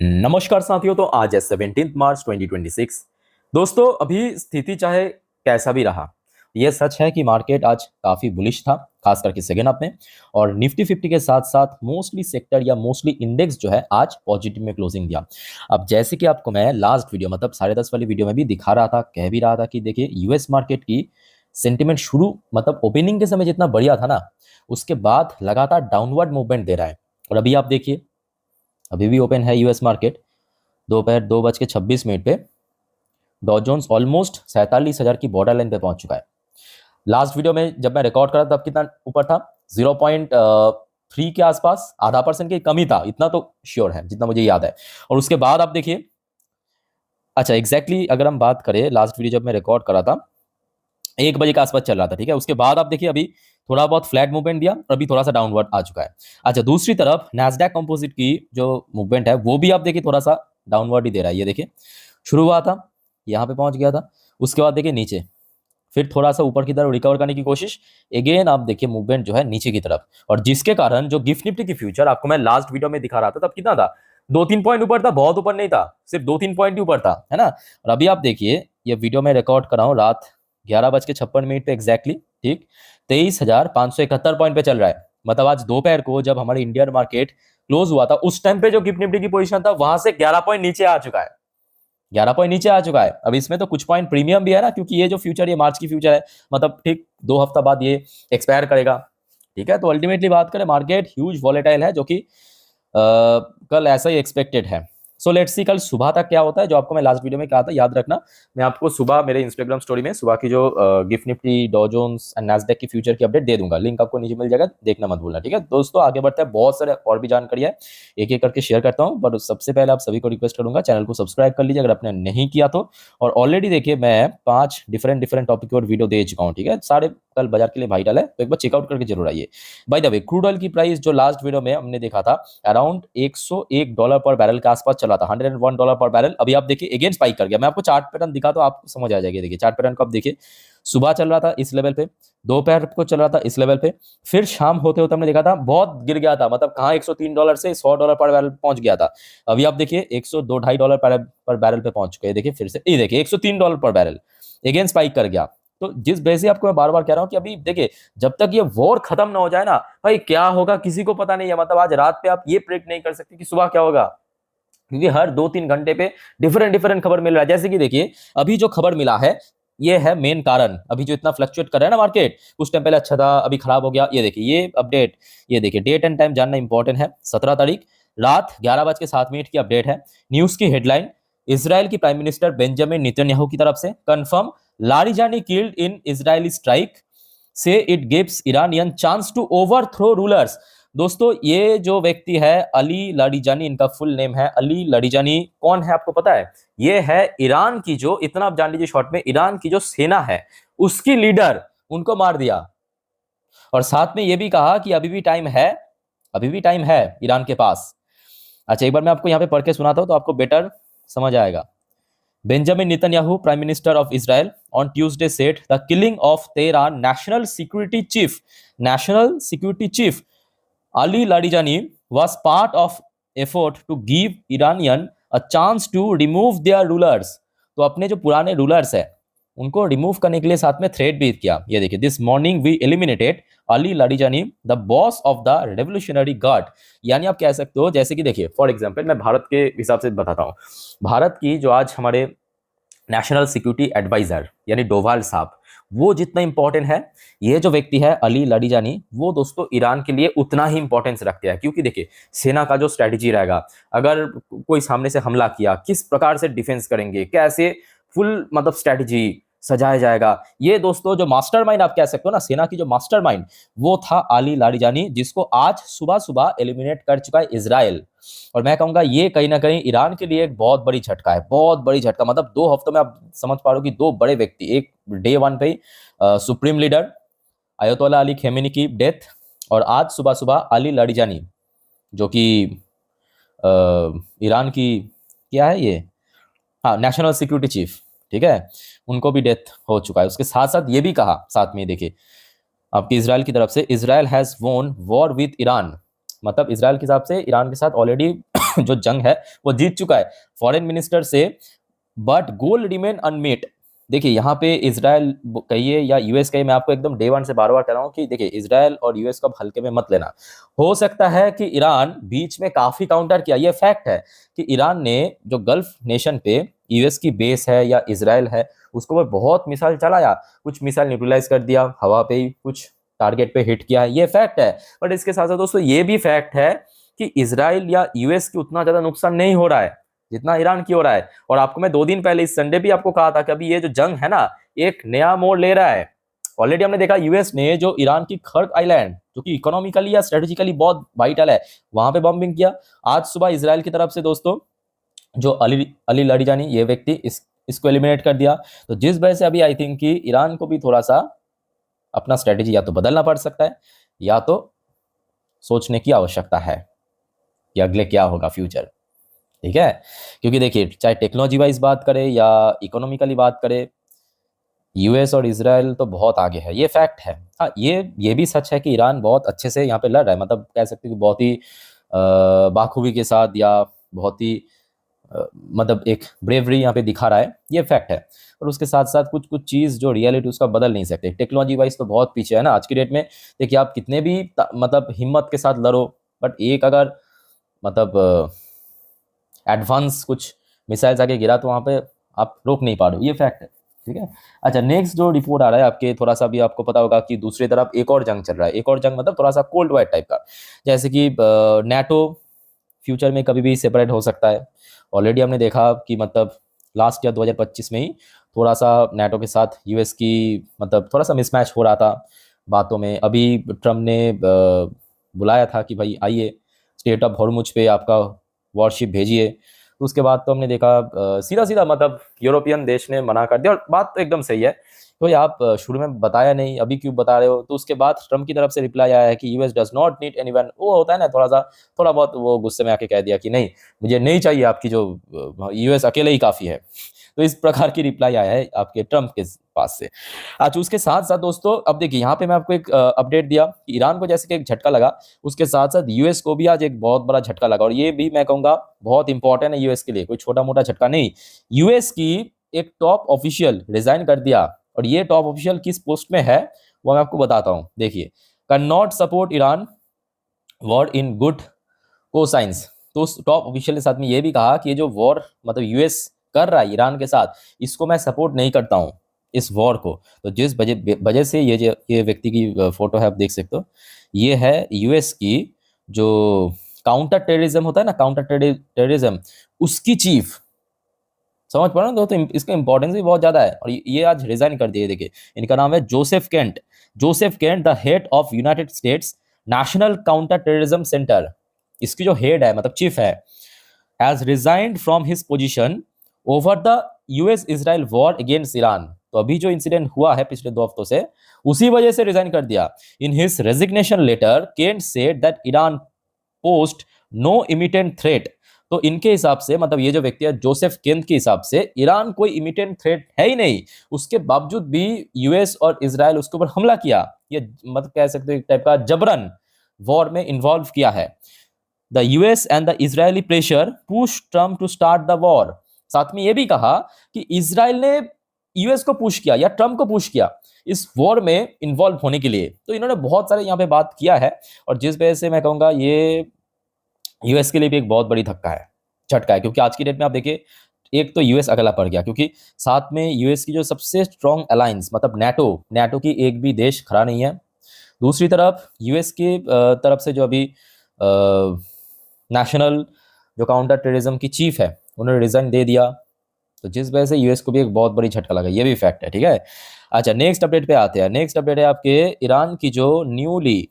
नमस्कार साथियों। तो आज है 17 मार्च 2026। दोस्तों, अभी स्थिति चाहे कैसा भी रहा, यह सच है कि मार्केट आज काफी बुलिश था, खास करके सेकेंड हाफ में। और निफ्टी 50 के साथ साथ मोस्टली सेक्टर या मोस्टली इंडेक्स जो है आज पॉजिटिव में क्लोजिंग दिया। अब जैसे कि आपको मैं लास्ट वीडियो मतलब 10:30 वाली वीडियो में भी दिखा रहा था, कह भी रहा था कि देखिए यूएस मार्केट की सेंटिमेंट शुरू मतलब ओपनिंग के समय जितना बढ़िया था ना, उसके बाद लगातार डाउनवर्ड मूवमेंट दे रहा है। और अभी आप देखिए, अभी भी ओपन है यूएस मार्केट दोपहर 2:26 पे। डॉ जोन्स ऑलमोस्ट 47,000 की बॉर्डर लाइन पे पहुंच चुका है। लास्ट वीडियो में जब मैं रिकॉर्ड करा तब कितना ऊपर था? 0.3 के आसपास, आधा परसेंट की कमी था, इतना तो श्योर है जितना मुझे याद है। और उसके बाद आप देखिए, अच्छा एग्जैक्टली अगर हम बात करें, लास्ट वीडियो जब मैं रिकॉर्ड करा था 1 बजे के आसपास चल रहा था, ठीक है। उसके बाद आप देखिए अभी थोड़ा बहुत फ्लैट मूवमेंट दिया और अभी थोड़ा सा डाउनवर्ड आ चुका है। अच्छा, दूसरी तरफ नैस्डैक कंपोजिट की जो मूवमेंट है वो भी आप देखिए थोड़ा सा डाउनवर्ड ही दे रहा है। ये देखिए शुरू हुआ था, यहाँ पे पहुंच गया था, उसके बाद देखिए नीचे, फिर थोड़ा सा ऊपर की तरफ रिकवर करने की कोशिश, अगेन आप देखिए मूवमेंट जो है नीचे की तरफ। और जिसके कारण जो गिफ्ट निफ्टी की फ्यूचर आपको मैं लास्ट वीडियो में दिखा रहा था तब कितना था? 2-3 पॉइंट ऊपर था, बहुत ऊपर नहीं था, सिर्फ 2-3 पॉइंट ही ऊपर था, है ना। और अभी आप देखिए, ये वीडियो में रिकॉर्ड कर रहा हूँ रात 11:56 पे एग्जैक्टली, ठीक। 23,571 पॉइंट पे चल रहा है। मतलब आज दोपहर को जब हमारे इंडियन मार्केट क्लोज हुआ था उस टाइम पे जो गिफ्ट निफ्टी की पोजीशन था वहां से 11 पॉइंट नीचे आ चुका है। 11 पॉइंट नीचे आ चुका है। अब इसमें तो कुछ पॉइंट प्रीमियम भी है ना, क्योंकि ये जो फ्यूचर, ये मार्च की फ्यूचर है, मतलब ठीक 2 हफ्ता बाद ये एक्सपायर करेगा, ठीक है। तो अल्टीमेटली बात करें, मार्केट ह्यूज वॉलेटाइल है, जो कि कल ऐसा ही एक्सपेक्टेड है। सो लेट्स सी कल सुबह तक क्या होता है। जो आपको मैं लास्ट वीडियो में कहा था, याद रखना, मैं आपको सुबह मेरे इंस्टाग्राम स्टोरी में सुबह की जो गिफ्ट निफ्टी, डॉ जोन्स एंड नैस्डैक की फ्यूचर की अपडेट दे दूंगा। लिंक आपको नीचे मिल जाएगा, देखना मत भूलना, ठीक है दोस्तों। आगे बढ़ते हैं, बहुत सारे और भी जानकारी है, एक एक करके शेयर करता हूँ। पर सबसे पहले आप सभी को रिक्वेस्ट करूंगा, चैनल को सब्सक्राइब कर लीजिए अगर आपने नहीं किया तो। और ऑलरेडी देखिए मैं 5 डिफरेंट टॉपिक और वीडियो दे चुका हूँ, ठीक है। सारे कल बाजार के लिए वाइटल है, तो एक बार चेकआउट करके जरूर आइए। By the way, crude oil की प्राइस जो लास्ट वीडियो में हमने देखा था अराउंड $101 पर बैरल के आसपास चला था, $101 पर बैरल। अभी आप देखिए अगेन स्पाइक कर गया। मैं आपको चार्ट पैटर्न दिखा तो आपको समझ आ जाएगा। देखिए चार्ट पैटर्न को आप देखिए, सुबह चल रहा था इस लेवल पे, दोपहर को चल रहा था इस लेवल पे, फिर शाम होते होते हमने देखा था बहुत गिर गया था, मतलब कहाँ $103 से $100 पर बैरल पहुंच गया था। अभी आप देखिए $102-2.5 पर बैरल पे पहुंच चुके हैं। देखिए फिर से ये देखिए $103 पर बैरल अगेन स्पाइक कर गया। तो जिस वजह से आपको मैं बार बार कह रहा हूं कि अभी देखिए, जब तक ये वॉर खत्म ना हो जाए ना भाई, क्या होगा किसी को पता नहीं है। मतलब आज रात पे आप ये प्रेडिक्ट नहीं कर सकते कि सुबह क्या होगा, क्योंकि हर 2-3 घंटे पे डिफरेंट खबर मिल रहा है। जैसे कि देखिए अभी जो खबर मिला है, ये है मेन कारण। अभी जो इतना फ्लक्चुएट कर रहा है ना मार्केट, कुछ टाइम पहले अच्छा था, अभी खराब हो गया। ये देखिए ये अपडेट, ये देखिए डेट एंड टाइम जानना इंपॉर्टेंट है। 17 तारीख रात 11:07 की अपडेट है। न्यूज की हेडलाइन, इजराइल की प्राइम मिनिस्टर बेंजामिन नेतन्याहू की तरफ से confirm, Larijani killed in Israeli strike, say it gives Iranian chance to overthrow rulers. दोस्तों ये जो व्यक्ति है अली लाडीजानी, इनका फुल नेम है अली लाडीजानी। कौन है आपको पता है? ये है ईरान की, जो इतना आप जान लीजिए शॉर्ट में, ईरान की जो सेना है उसकी लीडर, उनको मार दिया। और साथ में ये भी कहा कि अभी भी टाइम है, अभी भी टाइम है ईरान के पास। अच्छा एक बार मैं आपको यहाँ पे पढ़ के सुनाता हूँ तो आपको बेटर समझ आएगा। Benjamin Netanyahu, Prime Minister of Israel, on Tuesday said the killing of Tehran National Security Chief Ali Larijani was part of effort to give Iranian a chance to remove their rulers। तो अपने जो पुराने rulers है उनको remove करने के लिए साथ में थ्रेट भी किया। ये देखिए, this morning we eliminated Ali Larijani the boss of the revolutionary guard. यानी आप कह सकते हो, जैसे कि देखिए फॉर एग्जांपल मैं भारत के हिसाब से बताता हूँ, भारत की जो आज हमारे नेशनल सिक्योरिटी एडवाइजर यानी डोभाल साहब, वो जितना इंपॉर्टेंट है, ये जो व्यक्ति है अली लाडीजानी, वो दोस्तों ईरान के लिए उतना ही इंपॉर्टेंस रखते हैं। क्योंकि देखिए सेना का जो स्ट्रेटजी रहेगा, अगर कोई सामने से हमला किया किस प्रकार से डिफेंस करेंगे, कैसे फुल मतलब स्ट्रेटजी सजाया जाएगा, ये दोस्तों जो मास्टरमाइंड आप कह सकते हो ना, सेना की जो मास्टरमाइंड, वो था अली लाडीजानी, जिसको आज सुबह सुबह एलिमिनेट कर चुका है इजराइल। और मैं कहूंगा ये कहीं ना कहीं ईरान के लिए एक बहुत बड़ी झटका है, बहुत बड़ी झटका। मतलब 2 हफ्तों में आप समझ पा रहे हो कि 2 बड़े व्यक्ति, एक डे 1 पे ही सुप्रीम लीडर अयतोल्ला अली खेमेनी की डेथ, और आज सुबह सुबह अली लाडीजानी जो कि ईरान की क्या है ये, हाँ नेशनल सिक्योरिटी चीफ, ठीक है, उनको भी डेथ हो चुका है। उसके साथ साथ ये भी कहा, साथ में देखिए आपकी इजराइल की तरफ से, इजराइल हैज वोन वॉर विद ईरान। मतलब इजराइल के हिसाब से ईरान के साथ ऑलरेडी जो जंग है वो जीत चुका है फॉरेन मिनिस्टर से, बट गोल रिमेन अनमेट। देखिए यहाँ पे इसराइल कहिए या यूएस कहिए, मैं आपको एकदम डे वन से बार बार कह रहा हूँ कि देखिए इसराइल और यूएस को हल्के में मत लेना। हो सकता है कि ईरान बीच में काफी काउंटर किया, ये फैक्ट है कि ईरान ने जो गल्फ नेशन पे यूएस की बेस है या इसराइल है उसको पर बहुत मिसाइल चलाया, कुछ मिसाइल न्यूट्रलाइज कर दिया हवा पे ही, कुछ टारगेट पे हिट किया है, ये फैक्ट है। बट इसके साथ साथ दोस्तों ये भी फैक्ट है कि इसराइल या यूएस की उतना ज्यादा नुकसान नहीं हो रहा है जितना ईरान की हो रहा है। और आपको मैं 2 दिन पहले इस संडे भी आपको कहा था कि अभी ये जो जंग है ना एक नया मोड़ ले रहा है। ऑलरेडी हमने देखा यूएस ने जो ईरान की खर्क आइलैंड जो कि इकोनॉमिकली या स्ट्रेटेजिकली बहुत वाइटल है वहां पे बॉम्बिंग किया। आज सुबह इसराइल की तरफ से दोस्तों जो अली अली लड़ीजानी ये व्यक्ति इसको एलिमिनेट कर दिया। तो जिस वजह से अभी आई थिंक कि ईरान को भी थोड़ा सा अपना स्ट्रेटेजी या तो बदलना पड़ सकता है या तो सोचने की आवश्यकता है कि अगले क्या होगा फ्यूचर। ठीक है, क्योंकि देखिए चाहे टेक्नोलॉजी वाइज बात करें या इकोनॉमिकली बात करें, यूएस और इसराइल तो बहुत आगे है, ये फैक्ट है। हाँ ये भी सच है कि ईरान बहुत अच्छे से यहाँ पे लड़ रहा है, मतलब कह सकते हैं कि बहुत ही बाखूबी के साथ या बहुत ही मतलब एक ब्रेवरी यहाँ पे दिखा रहा है, ये फैक्ट है। और उसके साथ साथ कुछ कुछ चीज़ जो रियलिटी उसका बदल नहीं सकते। टेक्नोलॉजी वाइज तो बहुत पीछे है ना आज की डेट में। देखिए आप कितने भी मतलब हिम्मत के साथ लड़ो, बट एक अगर मतलब एडवांस कुछ मिसाइल्स आके गिरा तो वहाँ पे आप रोक नहीं पा रहे हो, ये फैक्ट है। ठीक है, अच्छा नेक्स्ट जो रिपोर्ट आ रहा है आपके, थोड़ा सा भी आपको पता होगा कि दूसरी तरफ एक और जंग चल रहा है। एक और जंग मतलब थोड़ा सा कोल्ड वार टाइप का, जैसे कि नेटो फ्यूचर में कभी भी सेपरेट हो सकता है। ऑलरेडी हमने देखा कि मतलब लास्ट ईयर 2025 में ही थोड़ा सा नेटो के साथ यूएस की मतलब थोड़ा सा मिसमैच हो रहा था बातों में। अभी ट्रम्प ने बुलाया था कि भाई आइए स्टेट ऑफ हॉर्मुज पे आपका वॉरशिप भेजिए। तो उसके बाद तो हमने देखा सीधा सीधा मतलब यूरोपियन देश ने मना कर दिया। और बात तो एकदम सही है, तो आप शुरू में बताया नहीं, अभी क्यों बता रहे हो? तो उसके बाद ट्रम्प की तरफ से रिप्लाई आया है कि US does not need anyone. वो होता है ना थोड़ा बहुत वो गुस्से में आके कह दिया कि नहीं मुझे नहीं चाहिए आपकी, जो यूएस अकेले ही काफ़ी है। तो इस प्रकार की रिप्लाई आया है आपके ट्रम्प के पास से। अच्छा उसके साथ साथ दोस्तों अब देखिए यहाँ पे मैं आपको एक अपडेट दिया कि ईरान को जैसे कि एक झटका लगा, उसके साथ साथ यूएस को भी आज एक बहुत बड़ा झटका लगा। और ये भी मैं कहूँगा बहुत इंपॉर्टेंट है यूएस के लिए, कोई छोटा मोटा झटका नहीं। यूएस की एक टॉप ऑफिशियल रिजाइन कर दिया। और ये टॉप ऑफिशियल किस पोस्ट में है वो मैं आपको बताता हूँ। देखिए, can not support Iran war in good cosines. तो उस टॉप ऑफिशियल के साथ में ये भी कहा कि ये जो वॉर मतलब यूएस कर रहा है ईरान के साथ, इसको मैं सपोर्ट नहीं करता हूँ इस वॉर को। तो जिस वजह से ये व्यक्ति की फोटो है, आप देख सकते हो, ये है यूएस की जो काउंटर टेररिज्म होता है ना, काउंटर टेररिज्म उसकी चीफ। समझ पा रहे हो? तो इसका इंपॉर्टेंस भी बहुत ज्यादा है। और ये आज रिजाइन कर दिए। देखिए इनका नाम है Joseph Kent. Joseph Kent the head of United States National Counter Terrorism Center, इसकी जो हेड है मतलब चीफ है, has resigned from his position over the US Israel war against Iran. तो अभी जो इंसिडेंट हुआ है पिछले 2 हफ्तों से, उसी वजह से रिजाइन कर दिया। In his resignation letter Kent said that Iran posed no imminent threat. तो इनके हिसाब से मतलब ये जो व्यक्ति है जोसेफ केंट के हिसाब से ईरान कोई इमिटेंट थ्रेट है ही नहीं, उसके बावजूद भी यूएस और इजराइल उसके ऊपर हमला किया। ये मतलब कह सकते हो एक टाइप का जबरन वॉर में इन्वॉल्व किया है। The US and the Israeli pressure push Trump to start the war. साथ में ये भी कहा कि इजराइल ने यूएस को पुश किया या ट्रम्प को पुश किया इस वॉर में इन्वॉल्व होने के लिए। तो इन्होंने बहुत सारे यहाँ पे बात किया है। और जिस वजह से मैं कहूँगा ये यूएस के लिए भी एक बहुत बड़ी धक्का है, झटका है। क्योंकि आज की डेट में आप देखिए, एक तो यूएस अकेला पड़ गया क्योंकि साथ में यूएस की जो सबसे स्ट्रॉन्ग अलायंस मतलब नेटो की एक भी देश खड़ा नहीं है। दूसरी तरफ यूएस की तरफ से जो अभी नेशनल जो काउंटर टेररिज्म की चीफ है उन्होंने रिजाइन दे दिया। तो जिस वजह से यूएस को भी एक बहुत बड़ी झटका लगा, ये भी फैक्ट है। ठीक है, अच्छा नेक्स्ट अपडेट पे आते हैं। नेक्स्ट अपडेट है आपके ईरान की जो न्यूली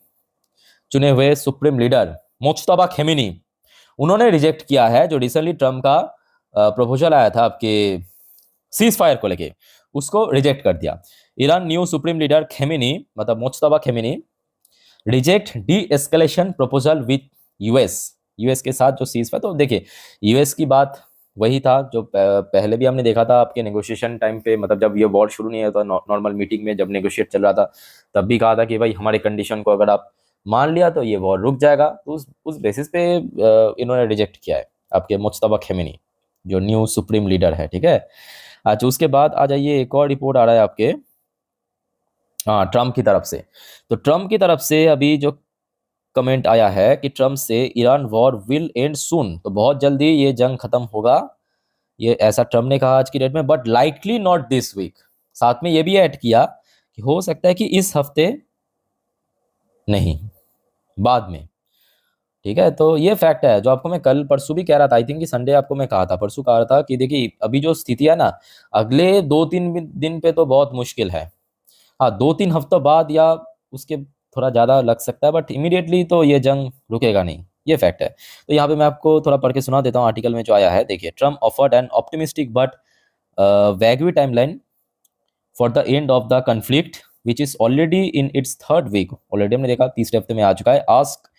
चुने हुए सुप्रीम लीडर मुज्तबा खेमेनी, उन्होंने रिजेक्ट किया है जो रिसेंटली ट्रम्प का प्रपोजल आया था आपके सीज फायर को लेके, उसको रिजेक्ट कर दिया। Iran new supreme leader Khamenei मतलब Mojtaba Khamenei reject deescalation proposal with US के साथ जो सीज फायर। तो देखिए यूएस की बात वही था जो पहले भी हमने देखा था आपके नेगोशिएशन टाइम पे, मतलब जब ये वॉर शुरू नहीं हुआ था नॉर्मल मीटिंग में जब नेगोशिएट चल रहा था, तब भी कहा था कि भाई हमारे कंडीशन को अगर आप मान लिया तो ये वॉर रुक जाएगा। तो उस बेसिस पे इन्होंने रिजेक्ट किया है। आपके मुज्तबा खेमेनी, जो न्यू सुप्रीम लीडर है, ठीक है। अच्छा, उसके बाद आ जाइए, एक और रिपोर्ट आ रहा है आपके, हाँ, ट्रम्प की तरफ से। तो ट्रम्प की तरफ से अभी जो कमेंट आया है कि ट्रम्प से Iran war will and soon, तो बहुत जल्दी ये जंग खत्म होगा, ये ऐसा ट्रम्प ने कहा आज की डेट में, but likely not this week. साथ में ये भी ऐड किया कि हो सकता है कि इस हफ्ते नहीं, बाद में, ठीक है। तो ये फैक्ट है जो आपको मैं कल परसों भी कह रहा था, आई थिंक कि संडे आपको मैं कहा था, परसों कहा था कि देखिए अभी जो स्थिति है ना, अगले 2-3 दिन पे तो बहुत मुश्किल है। हाँ, 2-3 हफ्तों बाद या उसके थोड़ा ज़्यादा लग सकता है, बट इमीडिएटली तो ये जंग रुकेगा नहीं, ये फैक्ट है। तो यहाँ पे मैं आपको थोड़ा पढ़ के सुना देता हूँ आर्टिकल में जो आया है। देखिए, Trump offered an optimistic but vague timeline for the end of the conflict which is already in its third week, already हमने देखा तीसरे हफ्ते में आ चुका है। Asked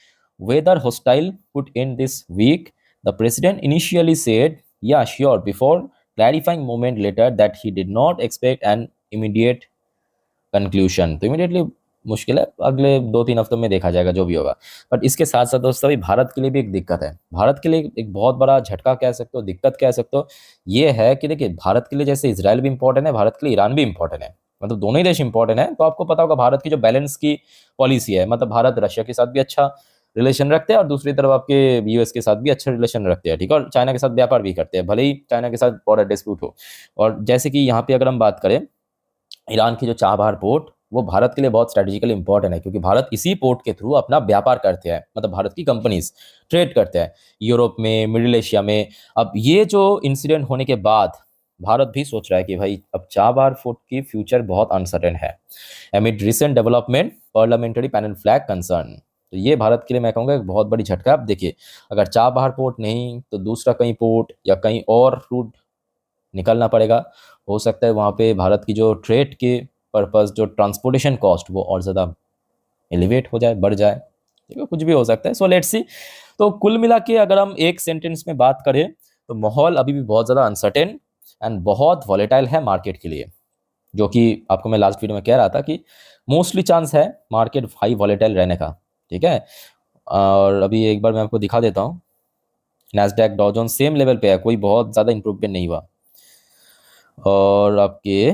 whether hostile could end this week, the president initially said yeah sure before clarifying moment later that he did not expect an immediate conclusion. तो immediately मुश्किल है, अगले 2-3 हफ्तों में देखा जाएगा जो भी होगा। बट इसके साथ साथ दोस्तों, अभी भारत के लिए भी एक दिक्कत है, भारत के लिए एक बहुत बड़ा झटका कह सकते हो, दिक्कत कह सकते हो, ये है कि देखिए भारत के लिए जैसे इसराइल भी इंपॉर्टेंट है, भारत के लिए ईरान भी इंपॉर्टेंट है, मतलब दोनों ही देश इंपॉर्टेंट है। तो आपको पता होगा भारत की जो बैलेंस की पॉलिसी है, मतलब भारत रशिया के साथ भी अच्छा रिलेशन रखते हैं और दूसरी तरफ आपके यूएस के साथ भी अच्छा रिलेशन रखते हैं, ठीक है, और चाइना के साथ व्यापार भी करते हैं, भले ही चाइना के साथ बॉर्डर डिस्प्यूट हो। और जैसे कि यहाँ पे अगर हम बात करें, ईरान की जो चाबहार पोर्ट, वो भारत के लिए बहुत स्ट्रेटेजिकली इंपॉर्टेंट है, क्योंकि भारत इसी पोर्ट के थ्रू अपना व्यापार करते हैं, मतलब भारत की कंपनीज ट्रेड करते हैं यूरोप में, मिडिल एशिया में। अब ये जो इंसिडेंट होने के बाद भारत भी सोच रहा है कि भाई अब चाबहार फोर्ट की फ्यूचर बहुत अनसर्टेन है, एमिड recent development parliamentary panel flag concern. तो ये भारत के लिए मैं कहूँगा एक बहुत बड़ी झटका। अब देखिए, अगर चाबहार पोर्ट नहीं तो दूसरा कहीं पोर्ट या कहीं और रूट निकलना पड़ेगा। हो सकता है वहाँ पे भारत की जो ट्रेड के पर्पस, जो ट्रांसपोर्टेशन कॉस्ट, वो और ज़्यादा एलिवेट हो जाए, बढ़ जाए, ठीक है, कुछ भी हो सकता है। So let's see. तो कुल मिला के अगर हम एक सेंटेंस में बात करें, तो माहौल अभी भी बहुत ज़्यादा अनसर्टेन एंड बहुत वॉलेटाइल है मार्केट के लिए, जो कि आपको मैं लास्ट वीडियो में कह रहा था कि मोस्टली चांस है मार्केट हाई वॉलेटाइल रहने का, ठीक है। और अभी एक बार मैं आपको दिखा देता हूँ, नैस्डैक डॉ जोन्स सेम लेवल पे है, कोई बहुत ज़्यादा इंप्रूवमेंट नहीं हुआ, और आपके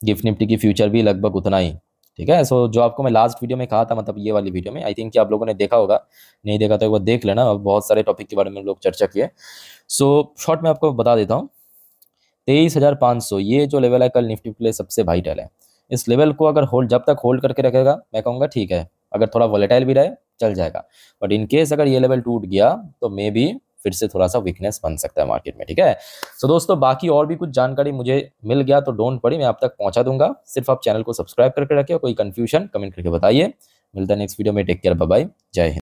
गिफ्ट निफ्टी की फ्यूचर भी लगभग उतना ही, ठीक है। सो जो आपको मैं लास्ट वीडियो में कहा था, मतलब ये वाली वीडियो में, आई थिंक कि आप लोगों ने देखा होगा, नहीं देखा तो एक बार देख लेना, अब बहुत सारे टॉपिक के बारे में हम लोग चर्चा किए। सो शॉर्ट में आपको बता देता हूँ, 23,500 ये जो लेवल है कल निफ्टी के लिए सबसे वाइटल है। इस लेवल को अगर होल्ड, जब तक होल्ड करके रखेगा, मैं कहूँगा ठीक है, अगर थोड़ा वॉलेटाइल भी रहे चल जाएगा, बट इन केस अगर ये लेवल टूट गया तो मे बी फिर से थोड़ा सा वीकनेस बन सकता है मार्केट में, ठीक है। सो दोस्तों, बाकी और भी कुछ जानकारी मुझे मिल गया तो डोंट वरी, मैं आप तक पहुंचा दूंगा। सिर्फ आप चैनल को सब्सक्राइब करके रखिए, कोई कंफ्यूजन कमेंट करके बताइए। मिलता है नेक्स्ट वीडियो में, टेक केयर, बाय बाय, जय हिंद।